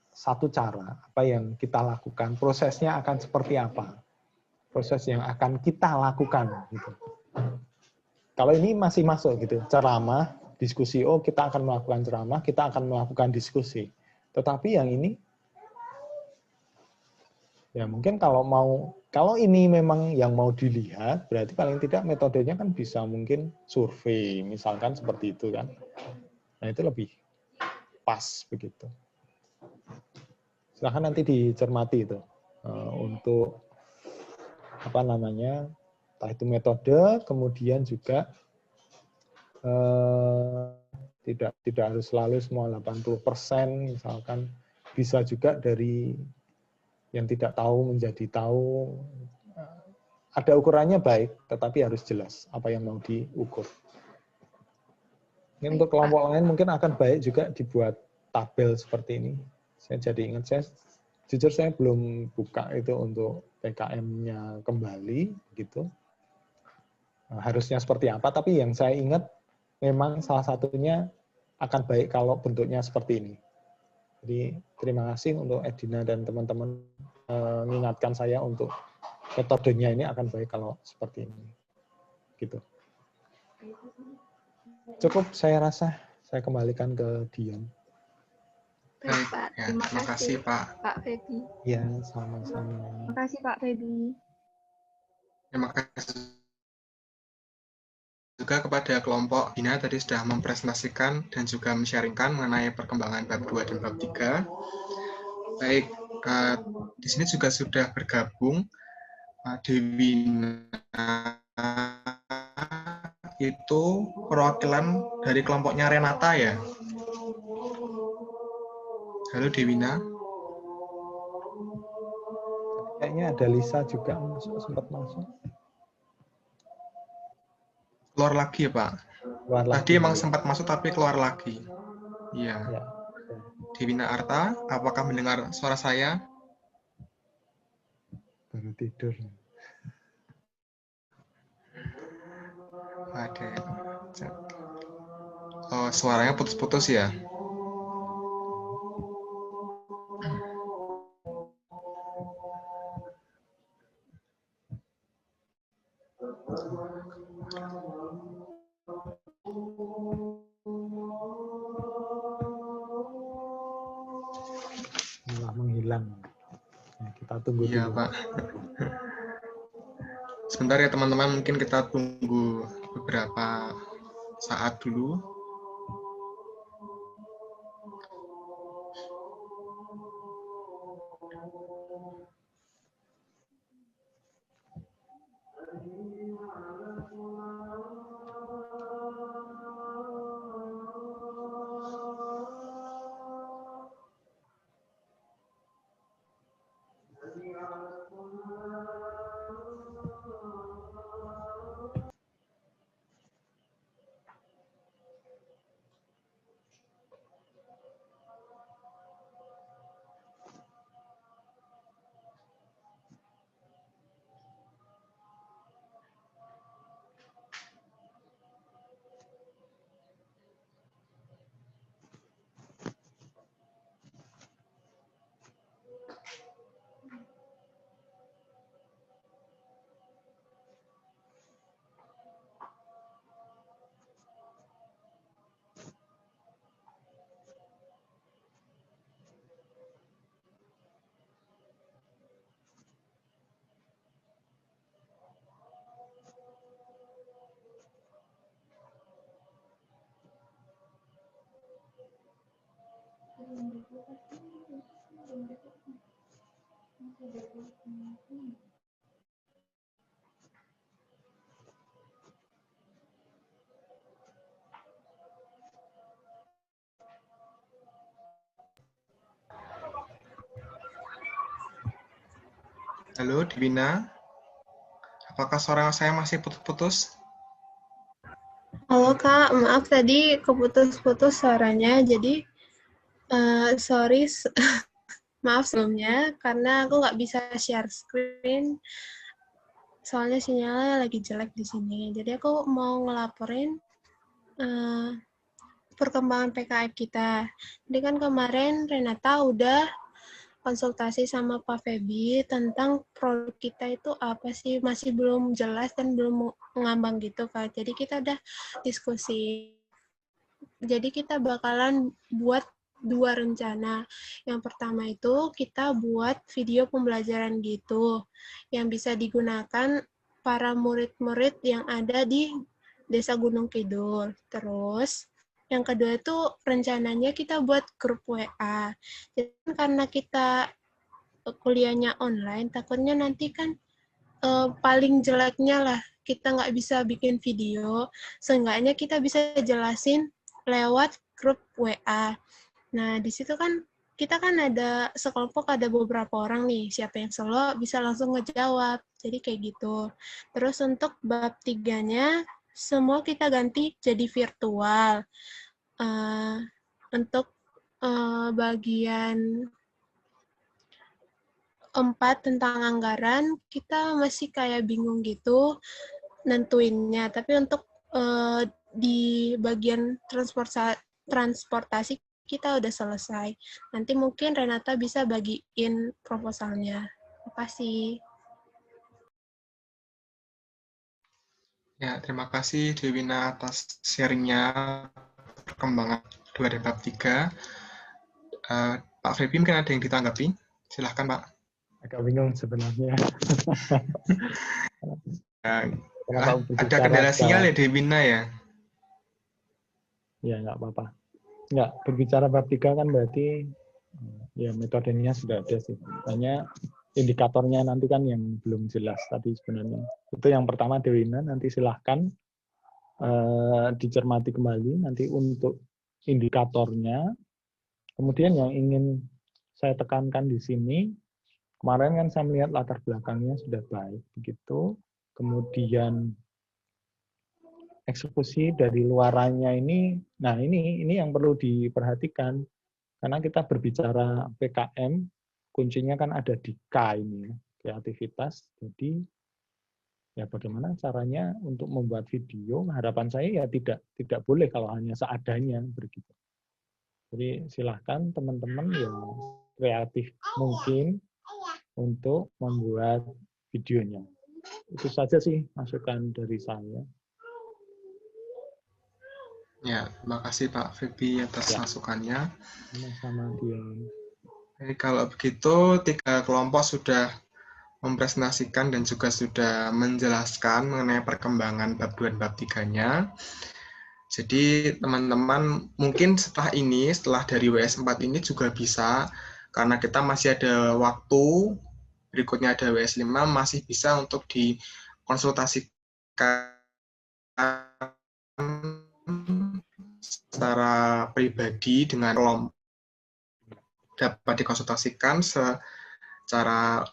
satu cara apa yang kita lakukan, prosesnya akan seperti apa. Proses yang akan kita lakukan gitu. Kalau ini masih masuk gitu, ceramah, diskusi, oh kita akan melakukan ceramah, kita akan melakukan diskusi. Tetapi yang ini, ya mungkin kalau ini memang yang mau dilihat, berarti paling tidak metodenya kan bisa mungkin survei, misalkan seperti itu kan. Nah itu lebih pas begitu. Silahkan nanti dicermati itu untuk apa namanya, entah itu metode, kemudian juga tidak harus selalu semua 80%, misalkan bisa juga dari yang tidak tahu menjadi tahu. Ada ukurannya baik, tetapi harus jelas apa yang mau diukur. Ini untuk kelompok lain mungkin akan baik juga dibuat tabel seperti ini. Saya jadi ingat, jujur saya belum buka itu untuk PKM-nya kembali, gitu. Harusnya seperti apa, tapi yang saya ingat memang salah satunya akan baik kalau bentuknya seperti ini. Jadi terima kasih untuk Edina dan teman-teman mengingatkan saya untuk metodenya ini akan baik kalau seperti ini. Gitu. Cukup saya rasa, saya kembalikan ke Dian. Baik, Pak. Ya, Terima kasih, Pak. Pak Feby. Ya, sama-sama. Terima kasih Pak Feby. Terima kasih juga kepada kelompok Bina tadi sudah mempresentasikan dan juga men-sharingkan mengenai perkembangan bab 2 dan bab 3. Baik, di sini juga sudah bergabung Dewina, itu perwakilan dari kelompoknya Renata ya. Halo Dewina. Kayaknya ada Lisa juga sempat masuk. Keluar lagi ya Pak? Keluar lagi. Tadi emang sempat masuk tapi keluar lagi. Iya. Ya. Dewina Arta, apakah mendengar suara saya? Baru tidur. Ada. suaranya putus-putus ya. Malah menghilang. Nah, kita tunggu Iya, dulu. Pak. Sebentar ya teman-teman, mungkin kita tunggu beberapa saat dulu. Halo, Divina. Apakah suara saya masih putus-putus? Halo Kak, maaf tadi keputus-putus suaranya, jadi sorry, maaf sebelumnya, karena aku nggak bisa share screen, soalnya sinyalnya lagi jelek di sini. Jadi aku mau ngelaporin perkembangan PKF kita. Jadi kan kemarin Renata udah konsultasi sama Pak Febi tentang produk kita itu apa sih, masih belum jelas dan belum ngambang gitu Kak. Jadi kita udah diskusi. Jadi kita bakalan buat 2 rencana. Yang pertama itu kita buat video pembelajaran gitu, yang bisa digunakan para murid-murid yang ada di Desa Gunung Kidul. Terus, yang kedua itu rencananya kita buat grup WA. Jadi karena kita kuliahnya online, takutnya nanti kan paling jeleknya lah, kita nggak bisa bikin video, seenggaknya kita bisa jelasin lewat grup WA. Nah, di situ kan kita kan ada sekelompok, ada beberapa orang nih, siapa yang selo bisa langsung ngejawab. Jadi kayak gitu. Terus untuk bab 3-nya, semua kita ganti jadi virtual. Untuk bagian 4 tentang anggaran, kita masih kayak bingung gitu nentuinnya. Tapi untuk di bagian transportasi kita udah selesai. Nanti mungkin Renata bisa bagiin proposalnya. Terima kasih. Ya, terima kasih Dewina atas sharingnya perkembangan 2 dan bab 3. Pak Febi mungkin ada yang ditanggapi? Silahkan, Pak. Agak bingung sebenarnya. Ada kendala sinyal ya Dewina ya? Ya, nggak apa-apa. Nggak, berbicara bab 3 kan berarti ya metodenya sudah ada sih. Hanya indikatornya nanti kan yang belum jelas tadi sebenarnya. Itu yang pertama Dewina, nanti silahkan dicermati kembali nanti untuk indikatornya. Kemudian yang ingin saya tekankan di sini, kemarin kan saya melihat latar belakangnya sudah baik, begitu. Kemudian eksekusi dari luarannya ini, nah ini yang perlu diperhatikan. Karena kita berbicara PKM, kuncinya kan ada di K ini, kreativitas. Jadi Ya bagaimana caranya untuk membuat video? Harapan saya ya tidak boleh kalau hanya seadanya begitu. Jadi silahkan teman-teman yang kreatif mungkin untuk membuat videonya. Itu saja sih masukan dari saya. Ya, terima kasih Pak Febi atas Ya. masukannya. Sama-sama Dion. Oke, kalau begitu 3 kelompok sudah mempresentasikan dan juga sudah menjelaskan mengenai perkembangan bab 2 dan bab 3-nya. Jadi teman-teman mungkin setelah dari WS 4 ini juga bisa, karena kita masih ada waktu, berikutnya ada WS 5, masih bisa untuk dikonsultasikan secara pribadi dengan kelompok, dapat dikonsultasikan secara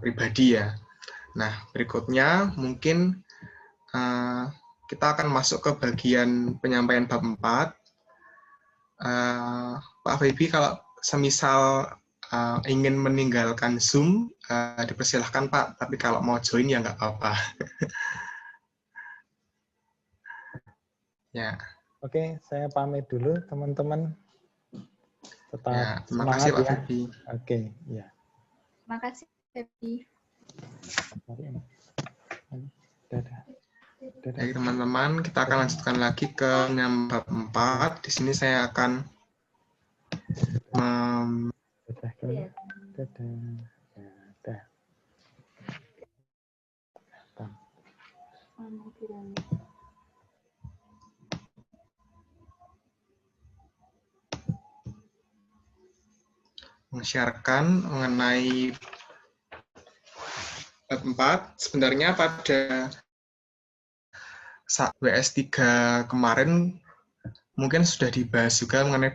pribadi ya. Nah, berikutnya mungkin kita akan masuk ke bagian penyampaian bab 4. Pak Febi, kalau semisal ingin meninggalkan Zoom, dipersilahkan Pak, tapi kalau mau join ya nggak apa-apa. Ya. Oke, saya pamit dulu teman-teman. Tetap Ya, terima semangat kasih Pak ya. Febi. Oke, ya. Terima kasih, Febi. Dadah. Baik teman-teman, kita akan lanjutkan lagi ke bab 4. Di sini saya akan men-sharekan mengenai bab 4. Sebenarnya pada saat WS3 kemarin mungkin sudah dibahas juga mengenai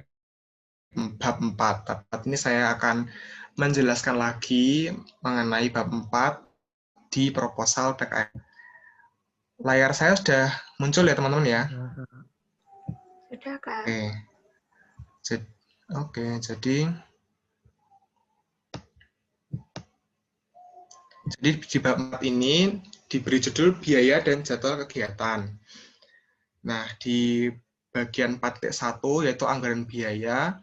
bab 4. Tapi ini saya akan menjelaskan lagi mengenai bab 4 di proposal PKM. Layar saya sudah muncul ya teman-teman ya? Sudah, Kak. Oke, jadi di bab 4 ini diberi judul biaya dan jadwal kegiatan. Nah, di bagian 4.1 yaitu anggaran biaya,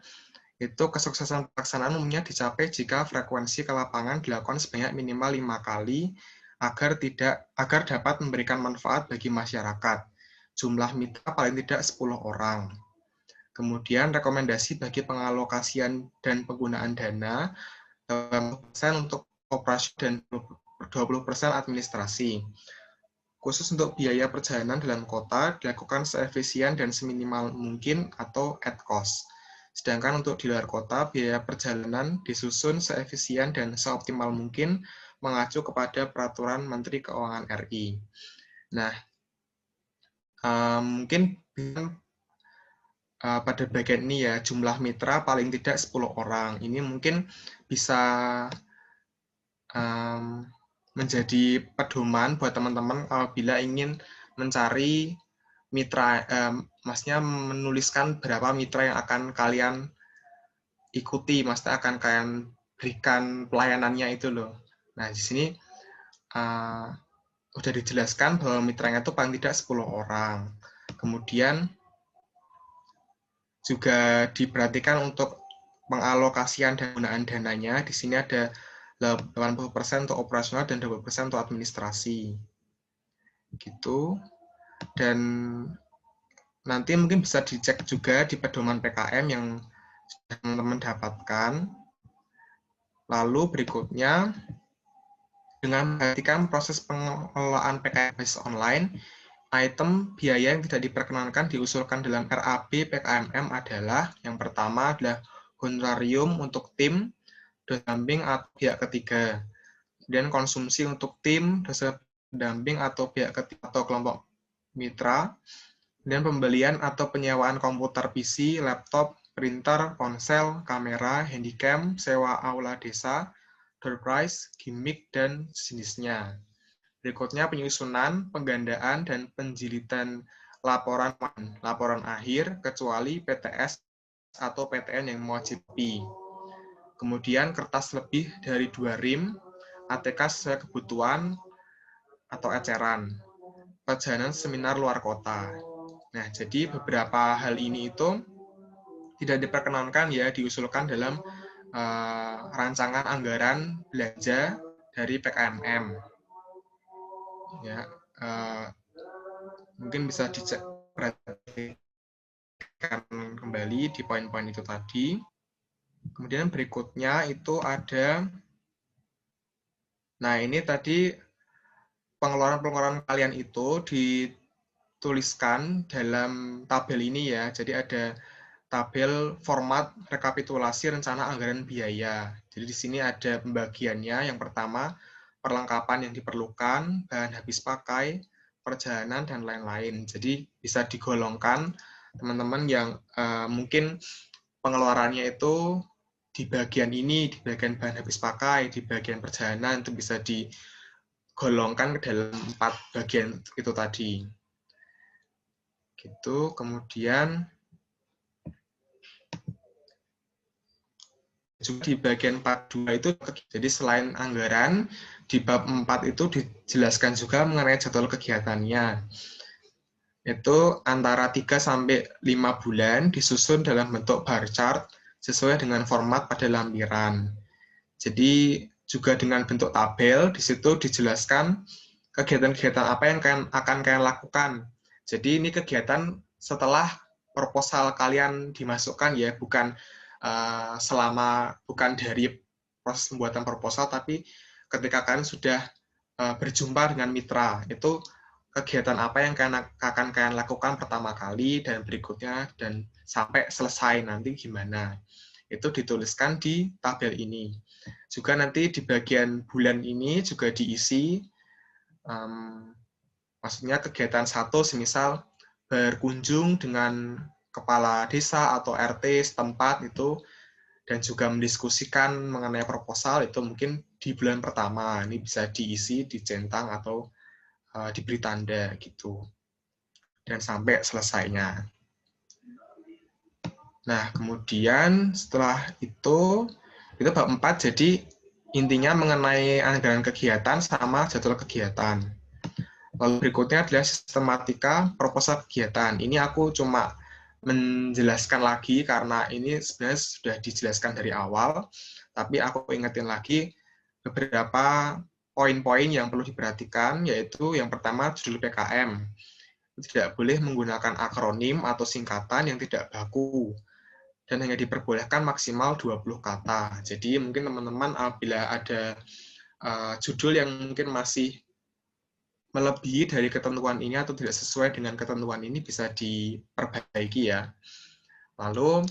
itu kesuksesan pelaksanaan umumnya dicapai jika frekuensi ke lapangan dilakukan sebanyak minimal 5 kali agar dapat memberikan manfaat bagi masyarakat. Jumlah mitra paling tidak 10 orang. Kemudian rekomendasi bagi pengalokasian dan penggunaan dana 20% untuk operasi dan 20% administrasi. Khusus untuk biaya perjalanan dalam kota dilakukan seefisien dan seminimal mungkin atau at cost. Sedangkan untuk di luar kota, biaya perjalanan disusun seefisien dan seoptimal mungkin mengacu kepada Peraturan Menteri Keuangan RI. Nah, mungkin pada bagian ini ya, jumlah mitra paling tidak 10 orang. Ini mungkin bisa menjadi pedoman buat teman-teman apabila ingin mencari mitra, maksudnya menuliskan berapa mitra yang akan kalian ikuti, maksudnya akan kalian berikan pelayanannya itu loh. Nah, di sini udah dijelaskan bahwa mitranya itu paling tidak 10 orang. Kemudian juga diperhatikan untuk pengalokasian dan penggunaan dananya. Di sini ada 80% untuk operasional dan 20% untuk administrasi. Gitu. Dan nanti mungkin bisa dicek juga di pedoman PKM yang teman-teman dapatkan. Lalu berikutnya, dengan memperhatikan proses pengelolaan PKM basis online, item biaya yang tidak diperkenankan diusulkan dalam RAB PKMM adalah, yang pertama adalah honorarium untuk tim, dosen pendamping atau pihak ketiga. Dan konsumsi untuk tim, dosen pendamping atau pihak ketiga atau kelompok mitra, dan pembelian atau penyewaan komputer PC, laptop, printer, ponsel, kamera, handycam, sewa aula desa, door prize, gimmick, dan sejenisnya. Berikutnya penyusunan, penggandaan, dan penjilitan laporan akhir, kecuali PTS atau PTN yang mewajibkan. Kemudian kertas lebih dari 2 rim, ATK sesuai kebutuhan, atau eceran, perjalanan seminar luar kota. Nah, jadi beberapa hal ini itu tidak diperkenankan ya diusulkan dalam rancangan anggaran belanja dari PKMM. Ya, mungkin bisa dicek perhatikan kembali di poin-poin itu tadi. Kemudian berikutnya itu ada, nah ini tadi pengeluaran kalian itu dituliskan dalam tabel ini ya. Jadi ada tabel format rekapitulasi rencana anggaran biaya. Jadi di sini ada pembagiannya. Yang pertama, perlengkapan yang diperlukan, bahan habis pakai, perjalanan, dan lain-lain. Jadi bisa digolongkan teman-teman yang mungkin pengeluarannya itu di bagian ini, di bagian bahan habis pakai, di bagian perjalanan, itu bisa digolongkan ke dalam 4 bagian itu tadi. Gitu. Kemudian juga di bagian 4.2 itu, jadi selain anggaran, di bab 4 itu dijelaskan juga mengenai jadwal kegiatannya. Itu antara 3-5 bulan disusun dalam bentuk bar chart sesuai dengan format pada lampiran. Jadi juga dengan bentuk tabel, di situ dijelaskan kegiatan-kegiatan apa yang akan kalian lakukan. Jadi ini kegiatan setelah proposal kalian dimasukkan ya, bukan bukan dari proses pembuatan proposal, tapi ketika kalian sudah berjumpa dengan mitra, itu kegiatan apa yang akan kalian lakukan pertama kali dan berikutnya dan sampai selesai nanti gimana. Itu dituliskan di tabel ini. Juga nanti di bagian bulan ini juga diisi, maksudnya kegiatan 1 semisal berkunjung dengan kepala desa atau RT setempat itu, dan juga mendiskusikan mengenai proposal, itu mungkin di bulan pertama. Ini bisa diisi, dicentang, atau diberi tanda gitu. Dan sampai selesainya. Nah, kemudian setelah itu bab 4, jadi intinya mengenai anggaran kegiatan sama jadwal kegiatan. Lalu berikutnya adalah sistematika proposal kegiatan. Ini aku cuma menjelaskan lagi karena ini sebenarnya sudah dijelaskan dari awal, tapi aku ingetin lagi beberapa poin-poin yang perlu diperhatikan, yaitu yang pertama judul PKM. Tidak boleh menggunakan akronim atau singkatan yang tidak baku, dan hanya diperbolehkan maksimal 20 kata. Jadi mungkin teman-teman apabila ada judul yang mungkin masih melebihi dari ketentuan ini atau tidak sesuai dengan ketentuan ini, bisa diperbaiki ya. Lalu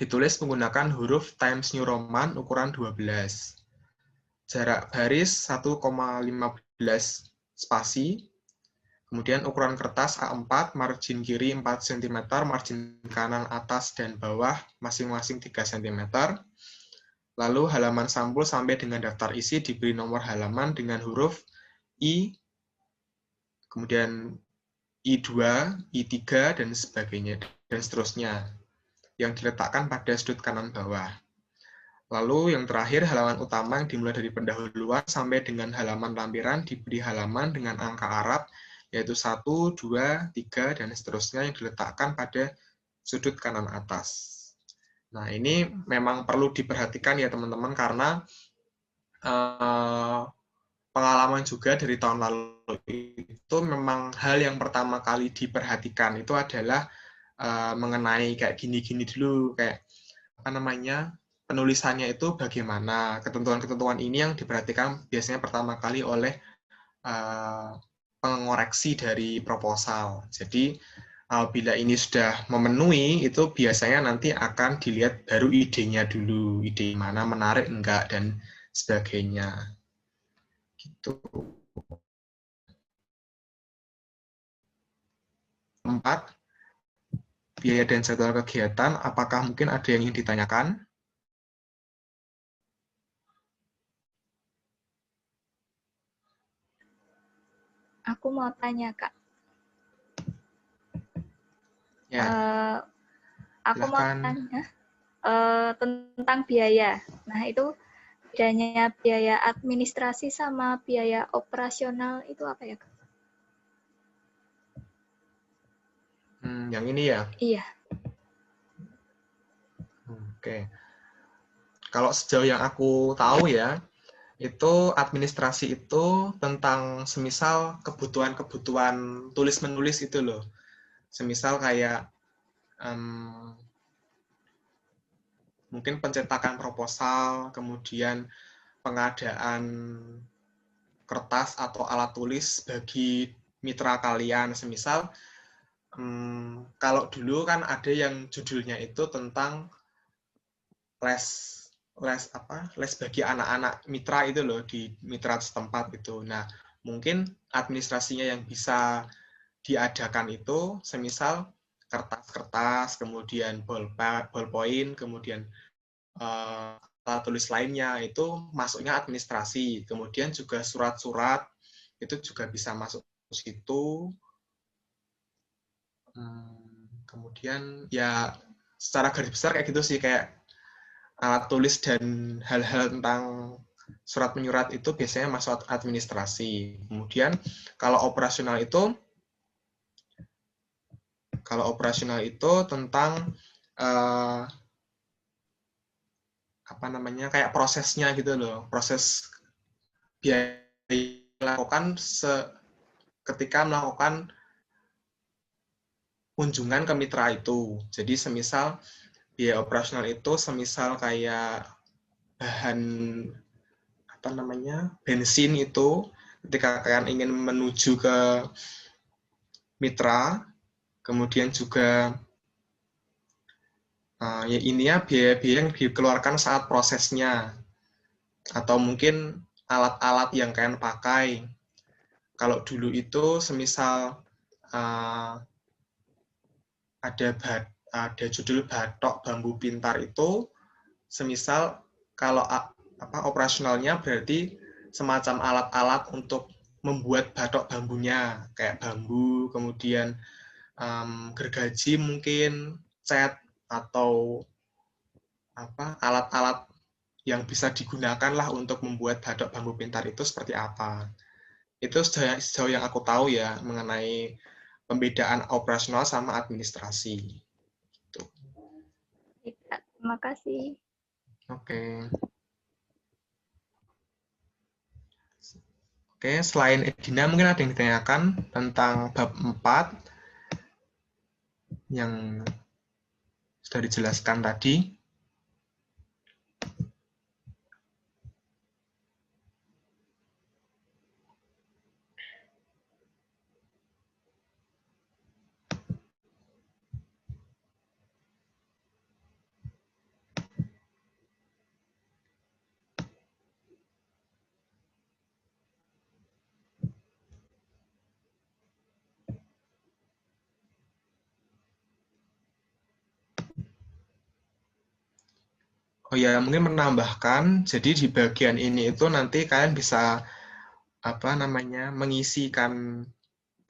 ditulis menggunakan huruf Times New Roman ukuran 12. Jarak baris 1,15 spasi. Kemudian ukuran kertas A4, margin kiri 4 cm, margin kanan atas dan bawah masing-masing 3 cm. Lalu halaman sampul sampai dengan daftar isi diberi nomor halaman dengan huruf I, kemudian I2, I3, dan sebagainya, dan seterusnya, yang diletakkan pada sudut kanan bawah. Lalu yang terakhir, halaman utama yang dimulai dari pendahuluan sampai dengan halaman lampiran diberi halaman dengan angka Arab, yaitu 1, 2, 3, dan seterusnya, yang diletakkan pada sudut kanan atas. Nah, ini memang perlu diperhatikan ya teman-teman, karena pengalaman juga dari tahun lalu itu memang hal yang pertama kali diperhatikan itu adalah mengenai kayak gini-gini dulu, kayak apa namanya, penulisannya itu bagaimana. Ketentuan-ketentuan ini yang diperhatikan biasanya pertama kali oleh pengoreksi dari proposal. Jadi bila ini sudah memenuhi, itu biasanya nanti akan dilihat baru idenya dulu, ide mana menarik enggak dan sebagainya. Gitu. 4, biaya dan jadwal kegiatan. Apakah mungkin ada yang ingin ditanyakan? Aku mau tanya, Kak. Ya. Aku Silahkan. mau tanya tentang biaya. Nah, itu bedanya biaya administrasi sama biaya operasional itu apa ya, Kak? Yang ini ya? Iya. Oke. Kalau sejauh yang aku tahu ya, itu administrasi itu tentang semisal kebutuhan-kebutuhan tulis-menulis itu loh. Semisal kayak mungkin pencetakan proposal, kemudian pengadaan kertas atau alat tulis bagi mitra kalian. Semisal, kalau dulu kan ada yang judulnya itu tentang les bagi anak-anak mitra itu loh, di mitra setempat itu. Nah, mungkin administrasinya yang bisa diadakan itu semisal kertas-kertas, kemudian ballpoint, kemudian alat tulis lainnya itu masuknya administrasi. Kemudian juga surat-surat itu juga bisa masuk ke situ. Kemudian ya secara garis besar kayak gitu sih, kayak alat tulis dan hal-hal tentang surat menyurat itu biasanya masuk administrasi. Kemudian kalau operasional itu tentang kayak prosesnya gitu loh, proses biaya dilakukan ketika melakukan kunjungan ke mitra itu. Jadi semisal biaya operasional itu semisal kayak bahan bensin itu ketika kalian ingin menuju ke mitra, kemudian juga ya ininya biaya-biaya yang dikeluarkan saat prosesnya, atau mungkin alat-alat yang kalian pakai. Kalau dulu itu semisal ada judul batok bambu pintar itu, semisal kalau operasionalnya berarti semacam alat-alat untuk membuat batok bambunya, kayak bambu, kemudian gergaji mungkin, cat, atau alat-alat yang bisa digunakan lah untuk membuat batok bambu pintar itu seperti apa. Itu sejauh yang aku tahu ya mengenai pembedaan operasional sama administrasi. Gitu. Terima kasih. Oke, selain Edina mungkin ada yang ditanyakan tentang bab 4 yang sudah dijelaskan tadi. Oh ya, mungkin menambahkan, jadi di bagian ini itu nanti kalian bisa mengisikan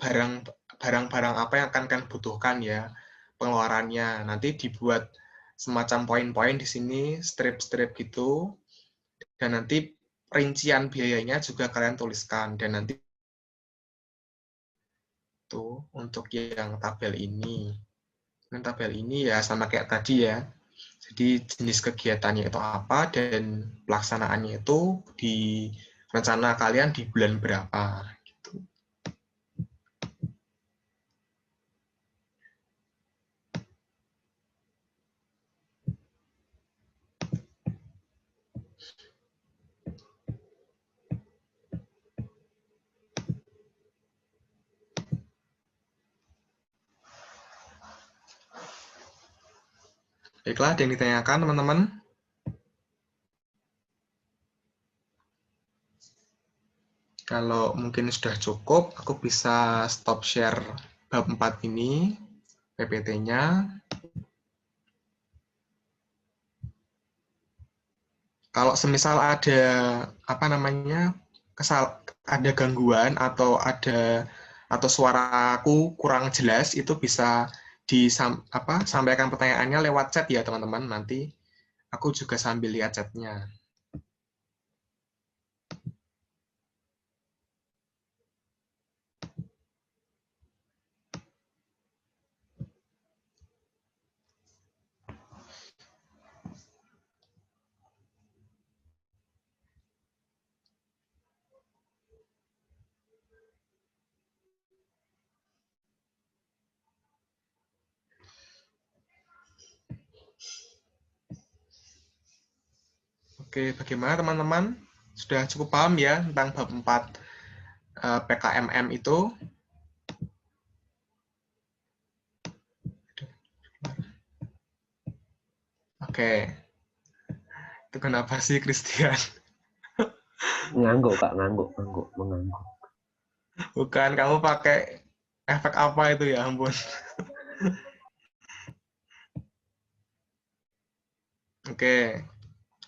barang-barang apa yang akan kalian butuhkan ya, pengeluarannya. Nanti dibuat semacam poin-poin di sini, strip-strip gitu, dan nanti rincian biayanya juga kalian tuliskan. Dan nanti itu untuk yang tabel ini. Dan tabel ini ya sama kayak tadi ya. Jadi jenis kegiatannya itu apa dan pelaksanaannya itu di rencana kalian di bulan berapa. Gitu. Baiklah, ada yang ditanyakan teman-teman? Kalau mungkin sudah cukup, aku bisa stop share bab 4 ini, PPT-nya. Kalau semisal ada ada gangguan atau suaraku kurang jelas, itu bisa sampaikan pertanyaannya lewat chat ya teman-teman. Nanti aku juga sambil lihat chatnya. Oke, bagaimana teman-teman? Sudah cukup paham ya tentang bab 4 PKMM itu? Oke. Itu kenapa sih Christian? Ngangguk, Kak, mengangguk. Bukan, kamu pakai efek apa itu ya ampun. Oke.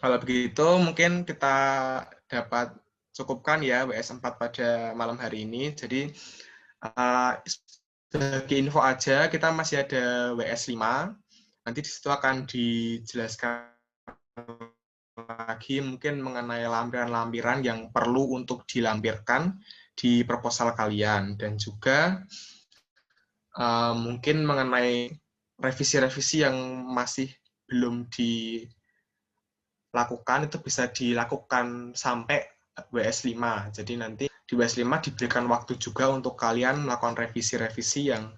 Kalau begitu mungkin kita dapat cukupkan ya WS 4 pada malam hari ini. Jadi sebagai info aja, kita masih ada WS 5. Nanti di situ akan dijelaskan lagi mungkin mengenai lampiran-lampiran yang perlu untuk dilampirkan di proposal kalian. Dan juga mungkin mengenai revisi-revisi yang masih belum dilakukan, itu bisa dilakukan sampai WS 5. Jadi nanti di WS 5 diberikan waktu juga untuk kalian melakukan revisi-revisi yang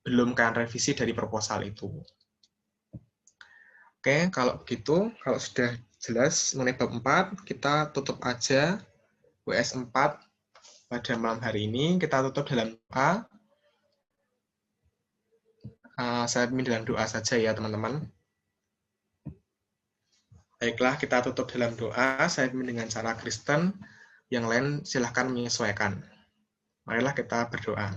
belum kalian revisi dari proposal itu. Oke, kalau begitu, kalau sudah jelas mengenai bab 4, kita tutup aja WS 4 pada malam hari ini. Kita tutup dalam doa. Saya pimpin dalam doa saja ya, teman-teman. Baiklah, kita tutup dalam doa. Saya pimpin dengan cara Kristen. Yang lain silahkan menyesuaikan. Marilah kita berdoa.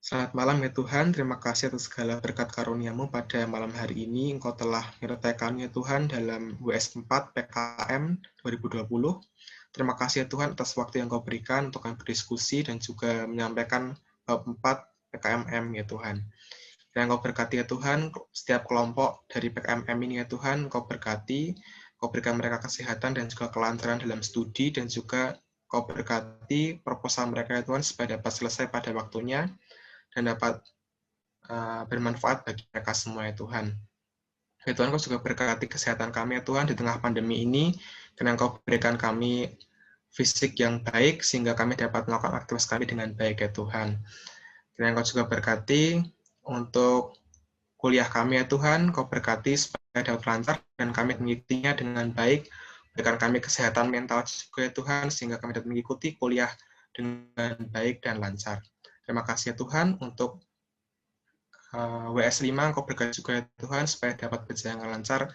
Selamat malam ya Tuhan, terima kasih atas segala berkat karunia-Mu pada malam hari ini. Engkau telah menyertai kami ya Tuhan dalam WS 4 PKM 2020. Terima kasih ya Tuhan atas waktu yang Kau berikan untuk kami berdiskusi dan juga menyampaikan bab 4 PKMM ya Tuhan. Dan Kau berkati ya Tuhan, setiap kelompok dari PKMM ini ya Tuhan, Kau berkati, Kau berikan mereka kesehatan dan juga kelancaran dalam studi, dan juga Kau berkati proposal mereka ya Tuhan supaya dapat selesai pada waktunya, dan dapat bermanfaat bagi mereka semua ya Tuhan. Ya Tuhan, Kau juga berkati kesehatan kami ya Tuhan di tengah pandemi ini, dan Kau berikan kami fisik yang baik, sehingga kami dapat melakukan aktivitas kami dengan baik ya Tuhan. Dan Kau juga berkati untuk kuliah kami ya Tuhan, Kau berkati supaya dapat lancar, dan kami mengikutinya dengan baik, berikan kami kesehatan mental juga ya Tuhan, sehingga kami dapat mengikuti kuliah dengan baik dan lancar. Terima kasih ya Tuhan untuk WS 5, Kau berkati juga ya Tuhan supaya dapat berjalan dengan lancar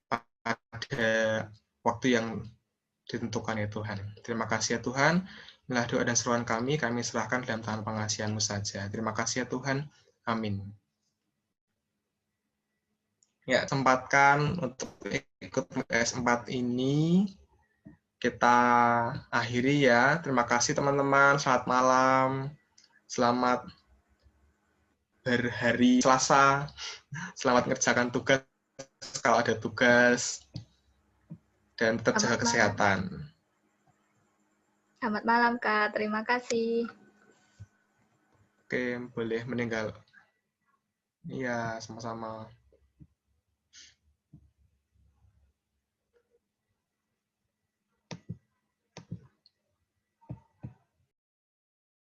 pada waktu yang ditentukan ya Tuhan. Terima kasih ya Tuhan. Inilah doa dan seruan kami serahkan dalam tangan pengasihan-Mu saja. Terima kasih ya Tuhan. Amin. Ya, sempatkan untuk ikut WS 4 ini. Kita akhiri ya. Terima kasih teman-teman. Selamat malam. Selamat berhari Selasa. Selamat mengerjakan tugas kalau ada tugas. Dan tetap jaga kesehatan. Selamat malam, Kak. Terima kasih. Oke, boleh meninggal. Iya, sama-sama.